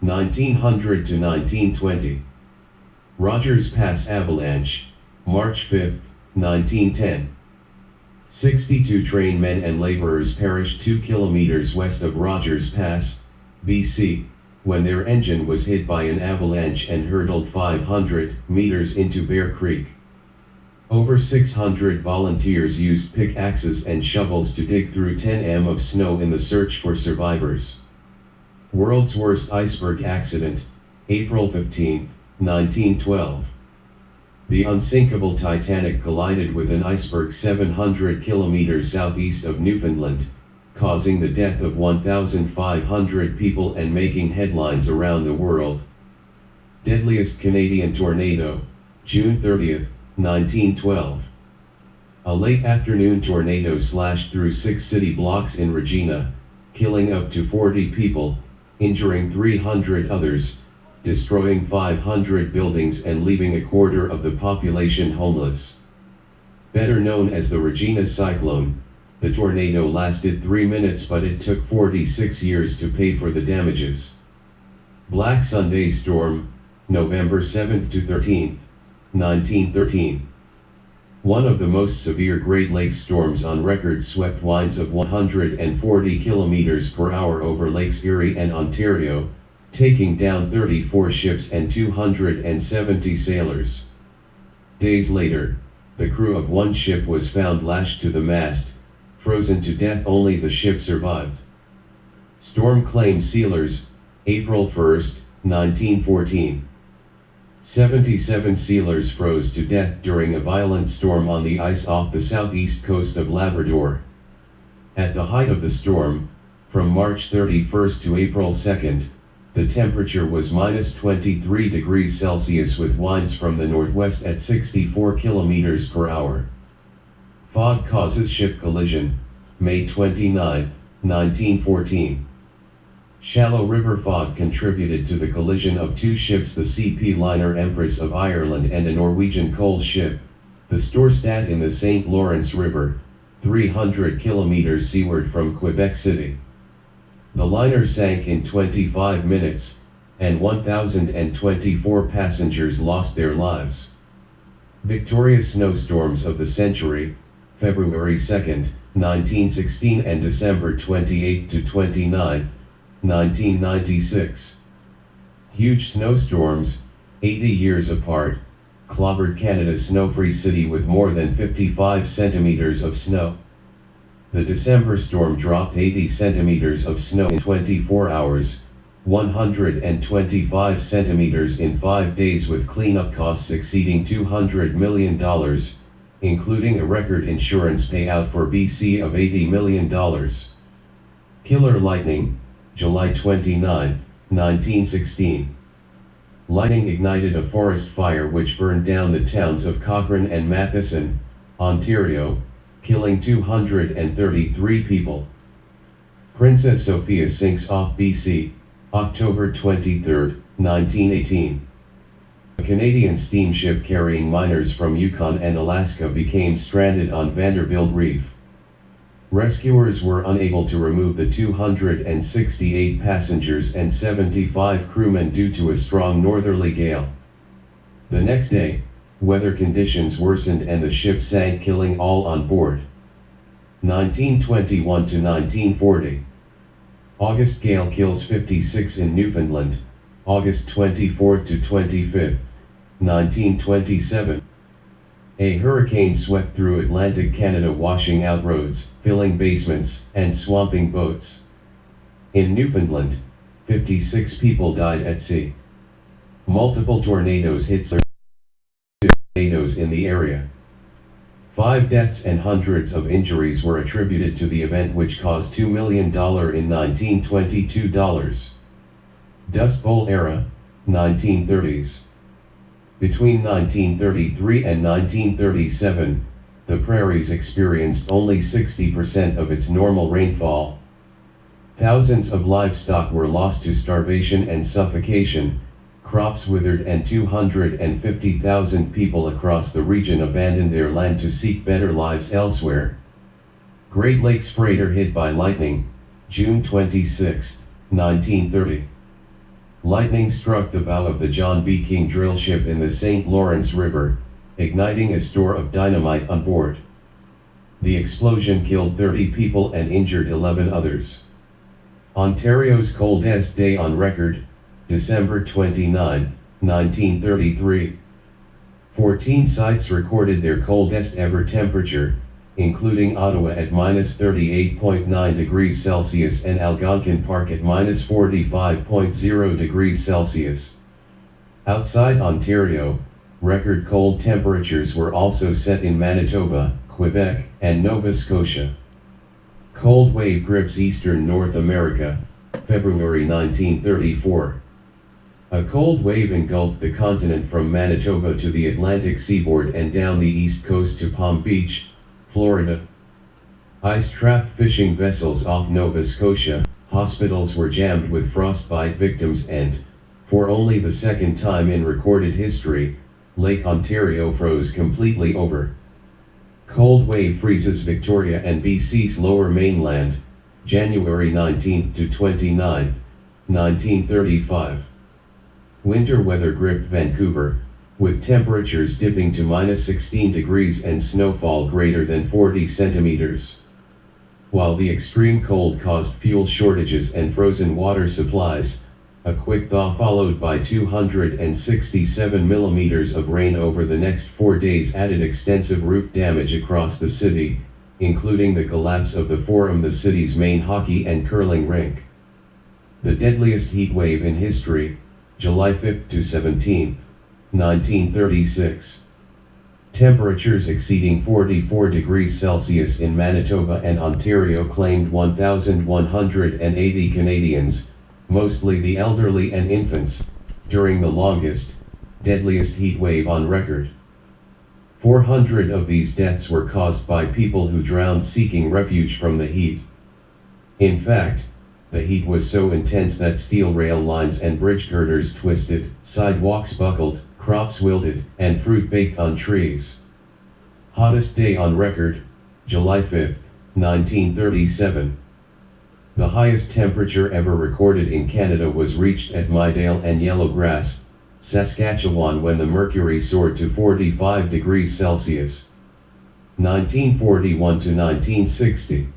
1900 to 1920. Rogers Pass avalanche, March 5, 1910. 62 train men and laborers perished 2 kilometers west of Rogers Pass, BC, when their engine was hit by an avalanche and hurtled 500 meters into Bear Creek. Over 600 volunteers used pickaxes and shovels to dig through 10 m of snow in the search for survivors. World's worst iceberg accident, April 15, 1912. The unsinkable Titanic collided with an iceberg 700 kilometers southeast of Newfoundland, causing the death of 1,500 people and making headlines around the world. Deadliest Canadian tornado, June 30, 1912. A late afternoon tornado slashed through 6 city blocks in Regina, killing up to 40 people, injuring 300 others, destroying 500 buildings and leaving a quarter of the population homeless. Better known as the Regina Cyclone, the tornado lasted 3 minutes but it took 46 years to pay for the damages. Black Sunday Storm, November 7 to 13, 1913. One of the most severe Great Lakes storms on record swept winds of 140 kilometers per hour over Lakes Erie and Ontario, taking down 34 ships and 270 sailors. Days later, the crew of one ship was found lashed to the mast, frozen to death. Only the ship survived. Storm claim sealers, April 1, 1914. 77 sealers froze to death during a violent storm on the ice off the southeast coast of Labrador. At the height of the storm, from March 31 to April 2, the temperature was minus 23 degrees Celsius with winds from the northwest at 64 kilometers per hour. Fog causes ship collision, May 29, 1914. Shallow river fog contributed to the collision of 2 ships, the CP liner Empress of Ireland and a Norwegian coal ship, the Storstad in the St. Lawrence River, 300 kilometers seaward from Quebec City. The liner sank in 25 minutes, and 1,024 passengers lost their lives. Victorious snowstorms of the century, February 2, 1916 and December 28 to 29, 1996. Huge snowstorms, 80 years apart, clobbered Canada's snow-free city with more than 55 centimeters of snow. The December storm dropped 80 centimeters of snow in 24 hours, 125 centimeters in 5 days, with cleanup costs exceeding $200 million, including a record insurance payout for BC of $80 million. Killer lightning, July 29, 1916. Lightning ignited a forest fire which burned down the towns of Cochrane and Matheson, Ontario, killing 233 people. Princess Sophia sinks off BC, October 23, 1918. A Canadian steamship carrying miners from Yukon and Alaska became stranded on Vanderbilt Reef. Rescuers were unable to remove the 268 passengers and 75 crewmen due to a strong northerly gale. The next day, weather conditions worsened and the ship sank, killing all on board. 1921 to 1940. August gale kills 56 in Newfoundland, August 24 to 25, 1927. A hurricane swept through Atlantic Canada, washing out roads, filling basements, and swamping boats. In Newfoundland, 56 people died at sea. Multiple tornadoes hit tornadoes in the area. 5 deaths and hundreds of injuries were attributed to the event, which caused $2 million in 1922 dollars. Dust Bowl era, 1930s. Between 1933 and 1937, the prairies experienced only 60% of its normal rainfall. Thousands of livestock were lost to starvation and suffocation, crops withered, and 250,000 people across the region abandoned their land to seek better lives elsewhere. Great Lakes freighter hit by lightning, June 26, 1930. Lightning struck the bow of the John B. King drill ship in the St. Lawrence River, igniting a store of dynamite on board. The explosion killed 30 people and injured 11 others. Ontario's coldest day on record, December 29, 1933. 14 sites recorded their coldest ever temperature, including Ottawa at -38.9 degrees Celsius and Algonquin Park at -45.0 degrees Celsius. Outside Ontario, record cold temperatures were also set in Manitoba, Quebec, and Nova Scotia. Cold wave grips eastern North America, February 1934. A cold wave engulfed the continent from Manitoba to the Atlantic seaboard and down the east coast to Palm Beach, Florida. Ice-trapped fishing vessels off Nova Scotia, hospitals were jammed with frostbite victims and, for only the second time in recorded history, Lake Ontario froze completely over. Cold wave freezes Victoria and BC's lower mainland, January 19 to 29, 1935. Winter weather gripped Vancouver, with temperatures dipping to -16 degrees and snowfall greater than 40 centimeters. While the extreme cold caused fuel shortages and frozen water supplies, a quick thaw followed by 267 millimeters of rain over the next 4 days added extensive roof damage across the city, including the collapse of the Forum, the city's main hockey and curling rink. The deadliest heat wave in history, July 5 to 17, 1936. Temperatures exceeding 44 degrees Celsius in Manitoba and Ontario claimed 1,180 Canadians, mostly the elderly and infants, during the longest, deadliest heat wave on record. 400 of these deaths were caused by people who drowned seeking refuge from the heat. In fact, the heat was so intense that steel rail lines and bridge girders twisted, sidewalks buckled, crops wilted, and fruit baked on trees. Hottest day on record, July 5, 1937. The highest temperature ever recorded in Canada was reached at Mydale and Yellowgrass, Saskatchewan, when the mercury soared to 45 degrees Celsius. 1941 to 1960.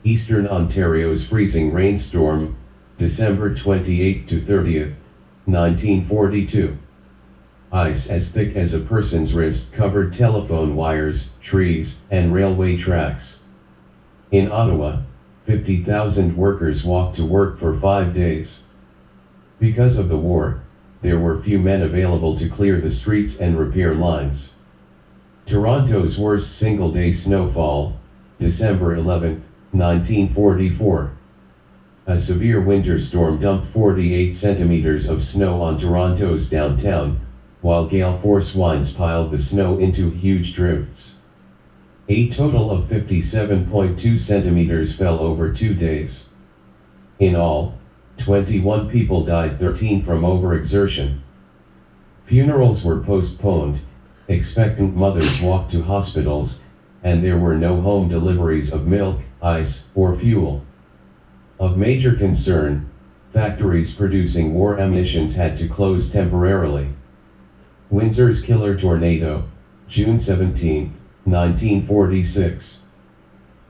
Eastern Ontario's freezing rainstorm, December 28 to 30, 1942. Ice as thick as a person's wrist covered telephone wires, trees, and railway tracks. In Ottawa, 50,000 workers walked to work for 5 days. Because of the war, there were few men available to clear the streets and repair lines. Toronto's worst single-day snowfall, December 11, 1944. A severe winter storm dumped 48 centimeters of snow on Toronto's downtown, while gale force winds piled the snow into huge drifts. A total of 57.2 centimeters fell over 2 days. In all, 21 people died, 13 from overexertion. Funerals were postponed, expectant mothers walked to hospitals, and there were no home deliveries of milk, ice, or fuel. Of major concern, factories producing war ammunition had to close temporarily. Windsor's killer tornado, June 17, 1946.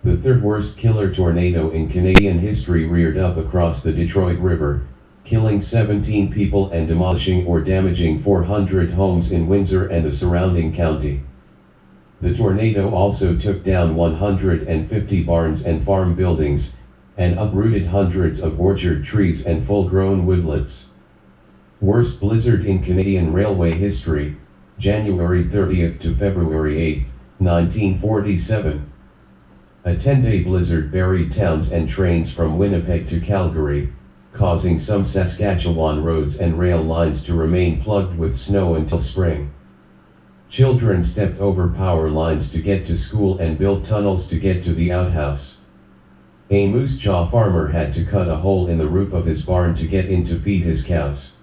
The third worst killer tornado in Canadian history reared up across the Detroit River, killing 17 people and demolishing or damaging 400 homes in Windsor and the surrounding county. The tornado also took down 150 barns and farm buildings, and uprooted hundreds of orchard trees and full-grown woodlots. Worst blizzard in Canadian railway history, January 30 to February 8, 1947. A 10-day blizzard buried towns and trains from Winnipeg to Calgary, causing some Saskatchewan roads and rail lines to remain plugged with snow until spring. Children stepped over power lines to get to school and built tunnels to get to the outhouse. A Moose Jaw farmer had to cut a hole in the roof of his barn to get in to feed his cows.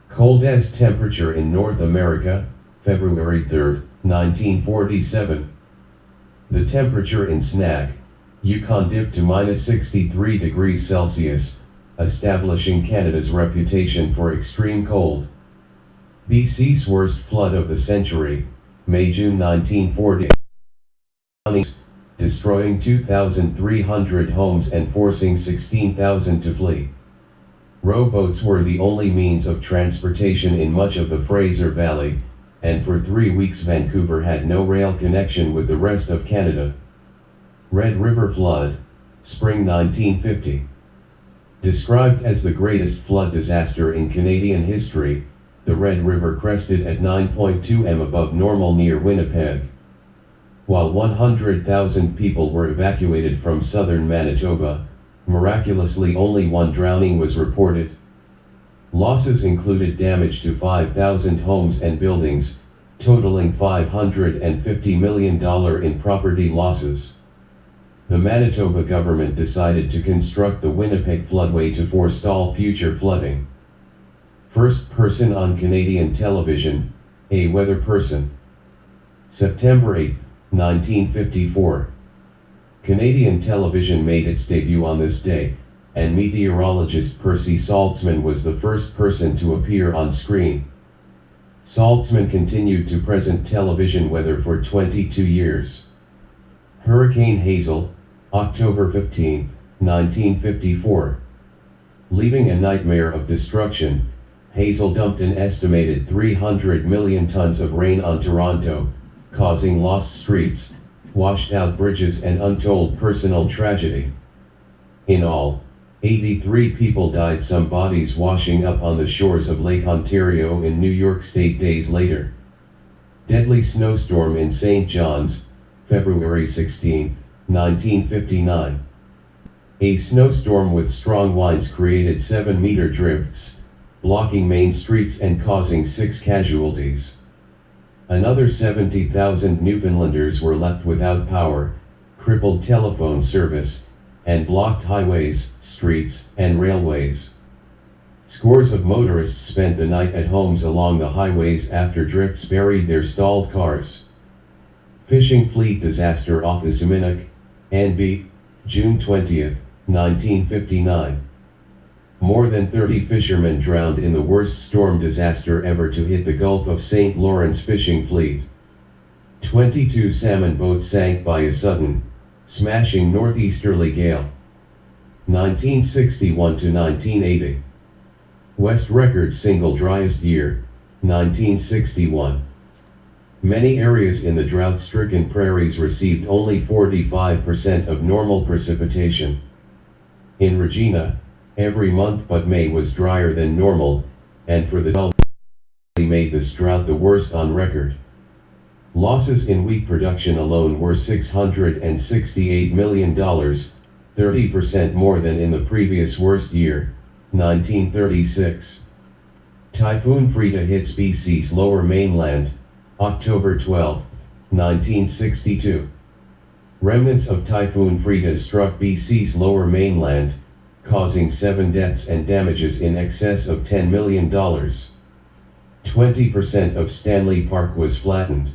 Coldest temperature in North America, February 3, 1947. The temperature in Snag, Yukon dipped to -63 degrees Celsius, establishing Canada's reputation for extreme cold. BC's worst flood of the century, May-June 1940, destroying 2,300 homes and forcing 16,000 to flee. Rowboats were the only means of transportation in much of the Fraser Valley, and for 3 weeks Vancouver had no rail connection with the rest of Canada. Red River Flood, Spring 1950. Described as the greatest flood disaster in Canadian history, the Red River crested at 9.2 m above normal near Winnipeg. While 100,000 people were evacuated from southern Manitoba, miraculously only one drowning was reported. Losses included damage to 5,000 homes and buildings, totaling $550 million in property losses. The Manitoba government decided to construct the Winnipeg floodway to forestall future flooding. First person on Canadian television, a weather person. September 8, 1954. Canadian television made its debut on this day, and meteorologist Percy Saltzman was the first person to appear on screen. Saltzman continued to present television weather for 22 years. Hurricane Hazel, October 15, 1954. Leaving a nightmare of destruction, Hazel dumped an estimated 300 million tons of rain on Toronto, causing lost streets, washed out bridges and untold personal tragedy. In all, 83 people died, some bodies washing up on the shores of Lake Ontario in New York State days later. Deadly snowstorm in St. John's, February 16, 1959. A snowstorm with strong winds created 7-meter drifts, blocking main streets and causing 6 casualties. Another 70,000 Newfoundlanders were left without power, crippled telephone service, and blocked highways, streets, and railways. Scores of motorists spent the night at homes along the highways after drifts buried their stalled cars. Fishing fleet disaster off Isiminuk, NB, June 20, 1959. More than 30 fishermen drowned in the worst storm disaster ever to hit the Gulf of St. Lawrence fishing fleet. 22 salmon boats sank by a sudden, smashing northeasterly gale. 1961 to 1980. West Records single driest year, 1961. Many areas in the drought-stricken prairies received only 45% of normal precipitation. In Regina, every month but May was drier than normal, and for the Gulf made this drought the worst on record. Losses in wheat production alone were $668 million, 30% more than in the previous worst year, 1936. Typhoon Frida hits BC's lower mainland, October 12, 1962. Remnants of Typhoon Frida struck BC's lower mainland, causing 7 deaths and damages in excess of $10 million. 20% of Stanley Park was flattened.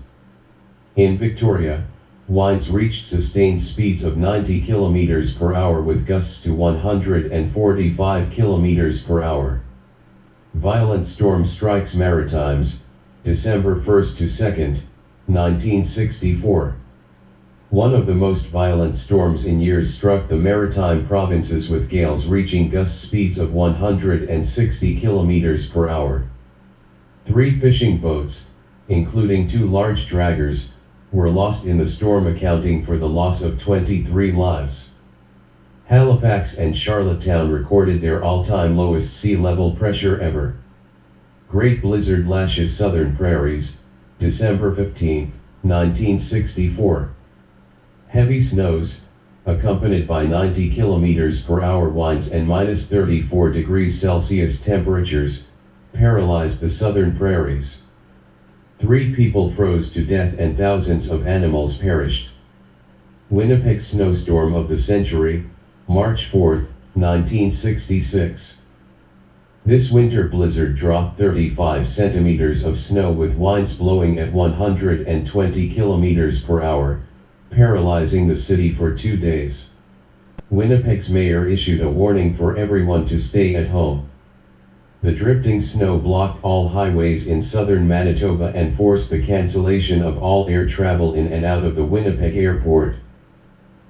In Victoria, winds reached sustained speeds of 90 km per hour with gusts to 145 km per hour. Violent storm strikes Maritimes, December 1 to 2, 1964. One of the most violent storms in years struck the Maritime provinces with gales reaching gust speeds of 160 km per hour. 3 fishing boats, including 2 large draggers, were lost in the storm, accounting for the loss of 23 lives. Halifax and Charlottetown recorded their all-time lowest sea level pressure ever. Great blizzard lashes southern prairies, December 15, 1964. Heavy snows, accompanied by 90 km per hour winds and minus 34 degrees Celsius temperatures, paralyzed the southern prairies. 3 people froze to death and thousands of animals perished. Winnipeg snowstorm of the century, March 4, 1966. This winter blizzard dropped 35 centimeters of snow with winds blowing at 120 km per hour, paralyzing the city for 2 days. Winnipeg's mayor issued a warning for everyone to stay at home. The drifting snow blocked all highways in southern Manitoba and forced the cancellation of all air travel in and out of the Winnipeg airport.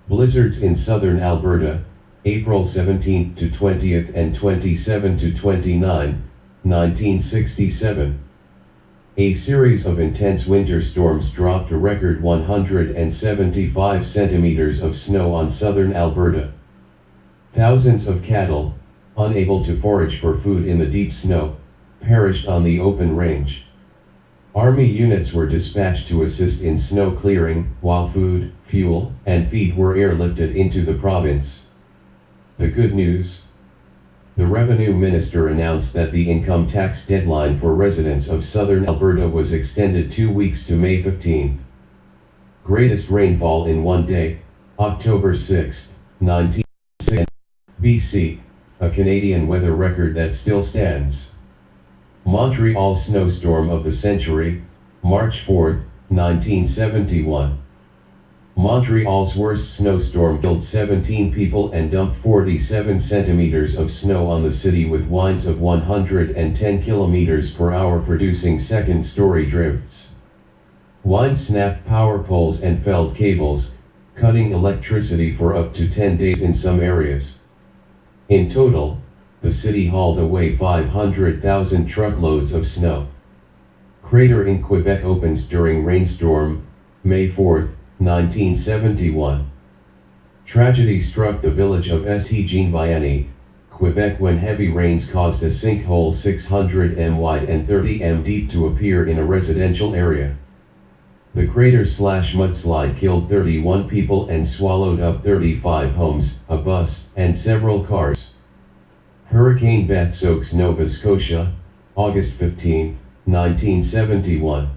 Blizzards in southern Alberta, April 17 to 20th and 27 to 29, 1967. A series of intense winter storms dropped a record 175 centimeters of snow on southern Alberta. Thousands of cattle, unable to forage for food in the deep snow, perished on the open range. Army units were dispatched to assist in snow clearing, while food, fuel, and feed were airlifted into the province. The good news? The Revenue Minister announced that the income tax deadline for residents of southern Alberta was extended 2 weeks to May 15. Greatest rainfall in one day, October 6, 1960, BC, a Canadian weather record that still stands. Montreal snowstorm of the century, March 4, 1971. Montreal's worst snowstorm killed 17 people and dumped 47 centimeters of snow on the city with winds of 110 kilometers per hour producing second-story drifts. Winds snapped power poles and felled cables, cutting electricity for up to 10 days in some areas. In total, the city hauled away 500,000 truckloads of snow. Crater in Quebec opens during rainstorm, May 4, 1971. Tragedy struck the village of St-Jean-Vianney, Quebec when heavy rains caused a sinkhole 600 m wide and 30 m deep to appear in a residential area. The crater/mudslide killed 31 people and swallowed up 35 homes, a bus, and several cars. Hurricane Beth soaks Nova Scotia, August 15, 1971.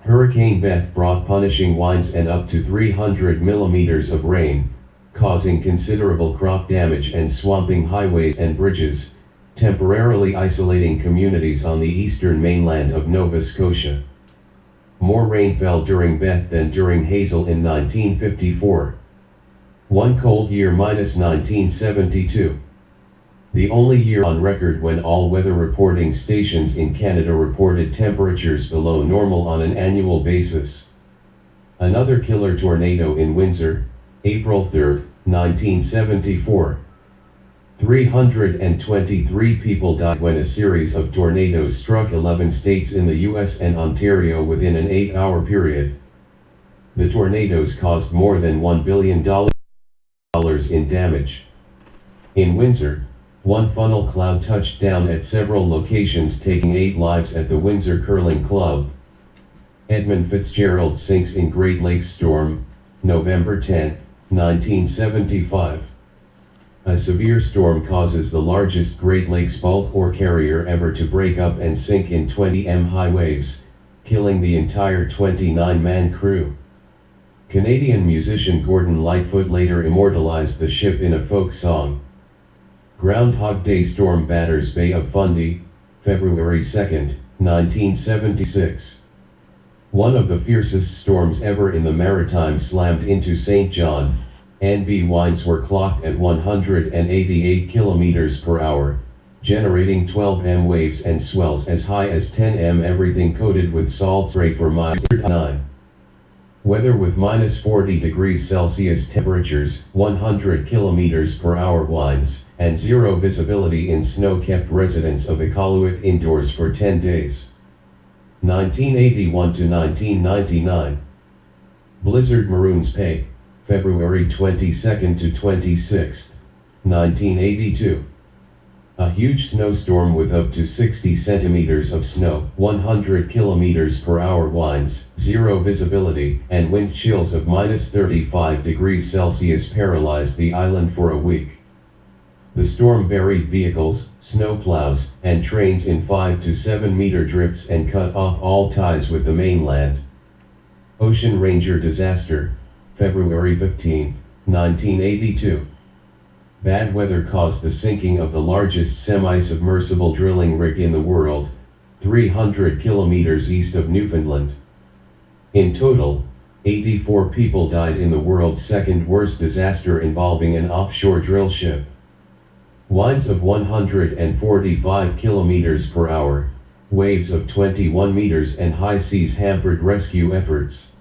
Hurricane Beth brought punishing winds and up to 300 millimeters of rain, causing considerable crop damage and swamping highways and bridges, temporarily isolating communities on the eastern mainland of Nova Scotia. More rain fell during Beth than during Hazel in 1954. One cold year minus 1972. The only year on record when all weather reporting stations in Canada reported temperatures below normal on an annual basis. Another killer tornado in Windsor, April 3, 1974. 323 people died when a series of tornadoes struck 11 states in the US and Ontario within an 8-hour period. The tornadoes caused more than $1 billion in damage. In Windsor, one funnel cloud touched down at several locations, taking 8 lives at the Windsor Curling Club. Edmund Fitzgerald sinks in Great Lakes storm, November 10, 1975. A severe storm causes the largest Great Lakes bulk ore carrier ever to break up and sink in 20 m high waves, killing the entire 29-man crew. Canadian musician Gordon Lightfoot later immortalized the ship in a folk song. Groundhog Day storm batters Bay of Fundy, February 2, 1976. One of the fiercest storms ever in the Maritimes slammed into St. John, and winds were clocked at 188 kilometers per hour, generating 12 m waves and swells as high as 10 m, everything coated with salt spray for miles 9. Weather with minus 40 degrees Celsius temperatures, 100 kilometers per hour winds, and zero visibility in snow kept residents of Iqaluit indoors for 10 days. 1981 to 1999. Blizzard Maroons Bay, February 22 to 26, 1982. A huge snowstorm with up to 60 centimeters of snow, 100 kilometers per hour winds, zero visibility, and wind chills of minus 35 degrees Celsius paralyzed the island for a week. The storm buried vehicles, snowplows, and trains in 5 to 7 meter drifts and cut off all ties with the mainland. Ocean Ranger disaster, February 15, 1982. Bad weather caused the sinking of the largest semi-submersible drilling rig in the world, 300 kilometers east of Newfoundland. In total, 84 people died in the world's second worst disaster involving an offshore drill ship. Winds of 145 kilometers per hour, waves of 21 meters and high seas hampered rescue efforts.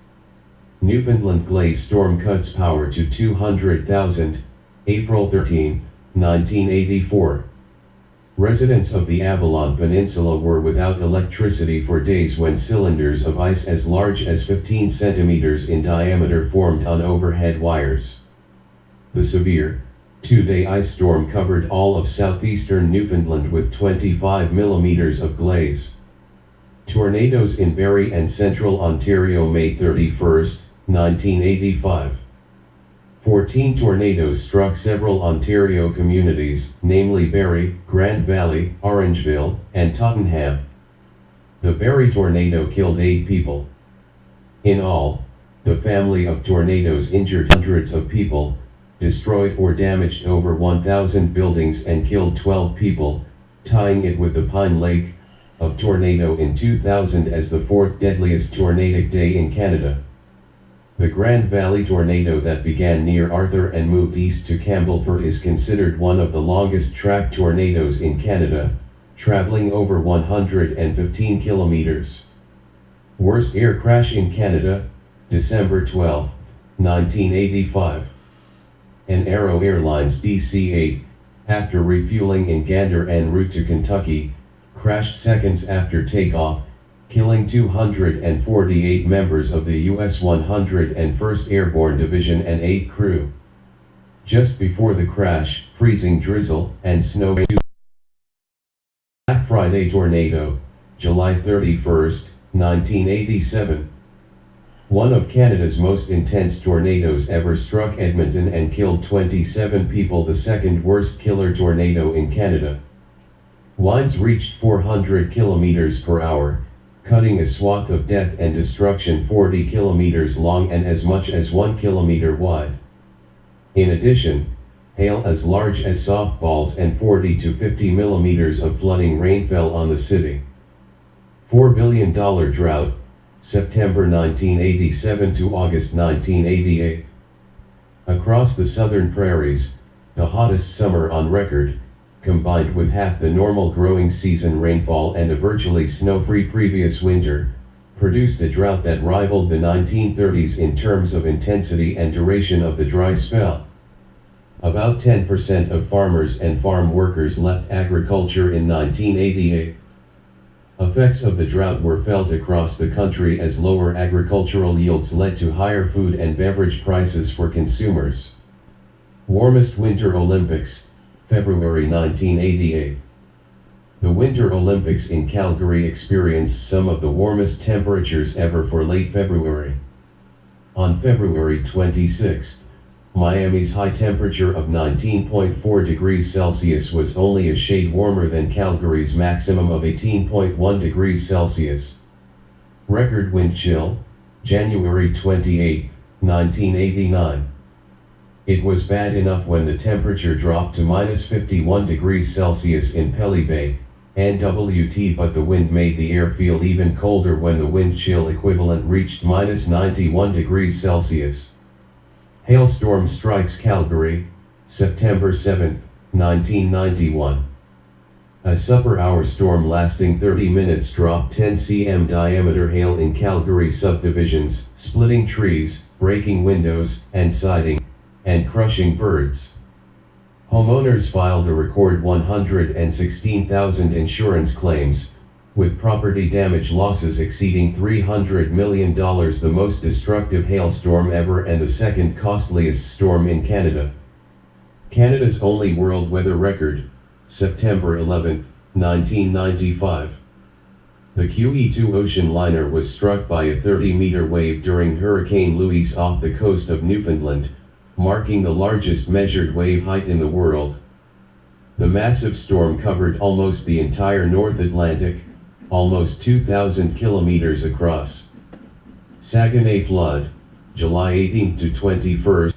Newfoundland glaze storm cuts power to 200,000, April 13, 1984. Residents of the Avalon Peninsula were without electricity for days when cylinders of ice as large as 15 centimeters in diameter formed on overhead wires. The severe, two-day ice storm covered all of southeastern Newfoundland with 25 millimeters of glaze. Tornadoes in Barrie and central Ontario, May 31, 1985. 14 tornadoes struck several Ontario communities, namely Barrie, Grand Valley, Orangeville, and Tottenham. The Barrie tornado killed 8 people. In all, the family of tornadoes injured hundreds of people, destroyed or damaged over 1,000 buildings and killed 12 people, tying it with the Pine Lake of tornado in 2000 as the 4th deadliest tornadic day in Canada. The Grand Valley tornado that began near Arthur and moved east to Campbellford is considered one of the longest track tornadoes in Canada, traveling over 115 kilometers. Worst air crash in Canada, December 12, 1985. An Aero Airlines DC-8, after refueling in Gander en route to Kentucky, crashed seconds after takeoff, killing 248 members of the U.S. 101st Airborne Division and 8 crew. Just before the crash, freezing drizzle and snow. Black Friday tornado, July 31, 1987. One of Canada's most intense tornadoes ever struck Edmonton and killed 27 people, the second worst killer tornado in Canada. Winds reached 400 kilometers per hour, cutting a swath of death and destruction 40 kilometers long and as much as 1 kilometer wide. In addition, hail as large as softballs and 40 to 50 millimeters of flooding rain fell on the city. $4 billion drought, September 1987 to August 1988. Across the southern prairies, the hottest summer on record, combined with half the normal growing season rainfall and a virtually snow-free previous winter, produced a drought that rivaled the 1930s in terms of intensity and duration of the dry spell. About 10% of farmers and farm workers left agriculture in 1988. Effects of the drought were felt across the country as lower agricultural yields led to higher food and beverage prices for consumers. Warmest Winter Olympics, February 1988. The Winter Olympics in Calgary experienced some of the warmest temperatures ever for late February. On February 26, Miami's high temperature of 19.4 degrees Celsius was only a shade warmer than Calgary's maximum of 18.1 degrees Celsius. Record wind chill, January 28, 1989. It was bad enough when the temperature dropped to minus 51 degrees Celsius in Pelly Bay, NWT, but the wind made the air feel even colder when the wind chill equivalent reached minus 91 degrees Celsius. Hailstorm strikes Calgary, September 7, 1991. A super-hour storm lasting 30 minutes dropped 10 cm diameter hail in Calgary subdivisions, splitting trees, breaking windows and siding, and crushing birds. Homeowners filed a record 116,000 insurance claims, with property damage losses exceeding $300 million, the most destructive hailstorm ever and the second costliest storm in Canada. Canada's only world weather record, September 11, 1995. The QE2 ocean liner was struck by a 30-meter wave during Hurricane Louise off the coast of Newfoundland, marking the largest measured wave height in the world. The massive storm covered almost the entire North Atlantic, almost 2,000 kilometers across. Saguenay flood, July 18 to 21.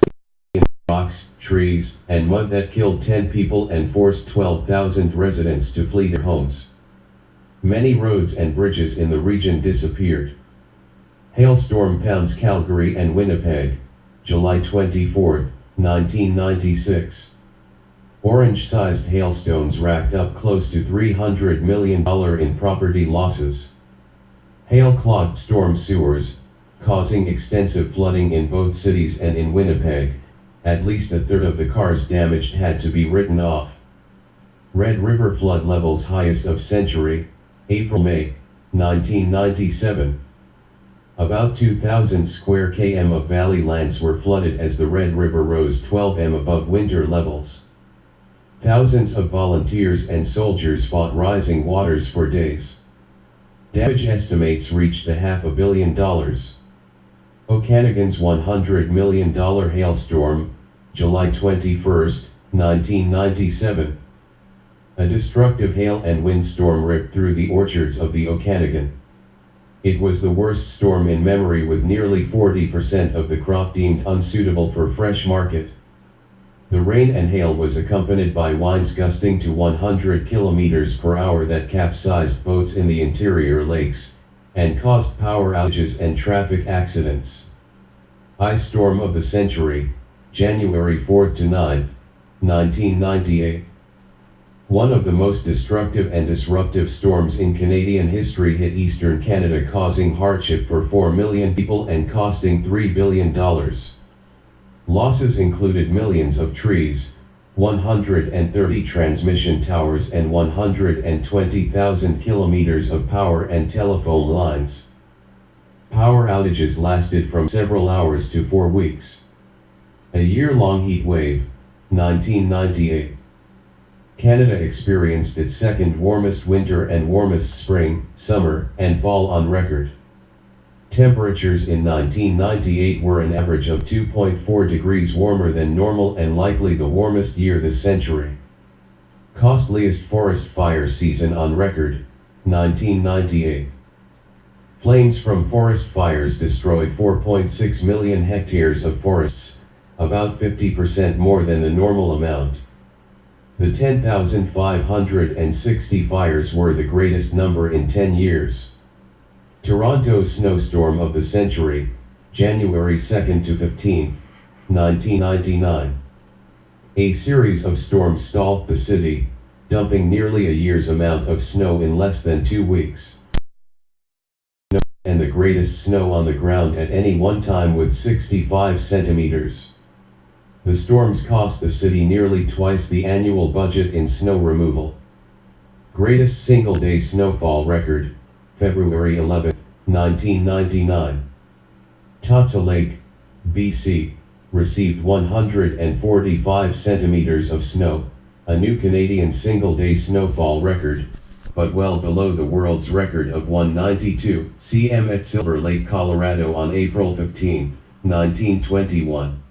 Rocks, trees, and mud that killed 10 people and forced 12,000 residents to flee their homes. Many roads and bridges in the region disappeared. Hailstorm pounds Calgary and Winnipeg, July 24, 1996. Orange-sized hailstones racked up close to $300 million in property losses. Hail clogged storm sewers, causing extensive flooding in both cities and in Winnipeg. At least a third of the cars damaged had to be written off. Red River flood levels highest of century, April-May, 1997. About 2,000 square km of valley lands were flooded as the Red River rose 12 m above winter levels. Thousands of volunteers and soldiers fought rising waters for days. Damage estimates reached $500 million. Okanagan's $100 million hailstorm, July 21, 1997. A destructive hail and windstorm ripped through the orchards of the Okanagan. It was the worst storm in memory, with nearly 40% of the crop deemed unsuitable for fresh market. The rain and hail was accompanied by winds gusting to 100 km per hour that capsized boats in the interior lakes, and caused power outages and traffic accidents. Ice storm of the century, January 4 to 9, 1998. One of the most destructive and disruptive storms in Canadian history hit eastern Canada, causing hardship for 4 million people and costing $3 billion. Losses included millions of trees, 130 transmission towers and 120,000 kilometers of power and telephone lines. Power outages lasted from several hours to 4 weeks. A year-long heat wave, 1998. Canada experienced its second warmest winter and warmest spring, summer, and fall on record. Temperatures in 1998 were an average of 2.4 degrees warmer than normal and likely the warmest year this century. Costliest forest fire season on record, 1998. Flames from forest fires destroyed 4.6 million hectares of forests, about 50% more than the normal amount. The 10,560 fires were the greatest number in 10 years. Toronto's snowstorm of the century, January 2 to 15, 1999. A series of storms stalked the city, dumping nearly a year's amount of snow in less than 2 weeks. And the greatest snow on the ground at any one time, with 65 centimeters. The storms cost the city nearly twice the annual budget in snow removal. Greatest single-day snowfall record, February 11, 1999. Totsa Lake, BC, received 145 centimeters of snow, a new Canadian single-day snowfall record, but well below the world's record of 192 cm at Silver Lake, Colorado on April 15, 1921.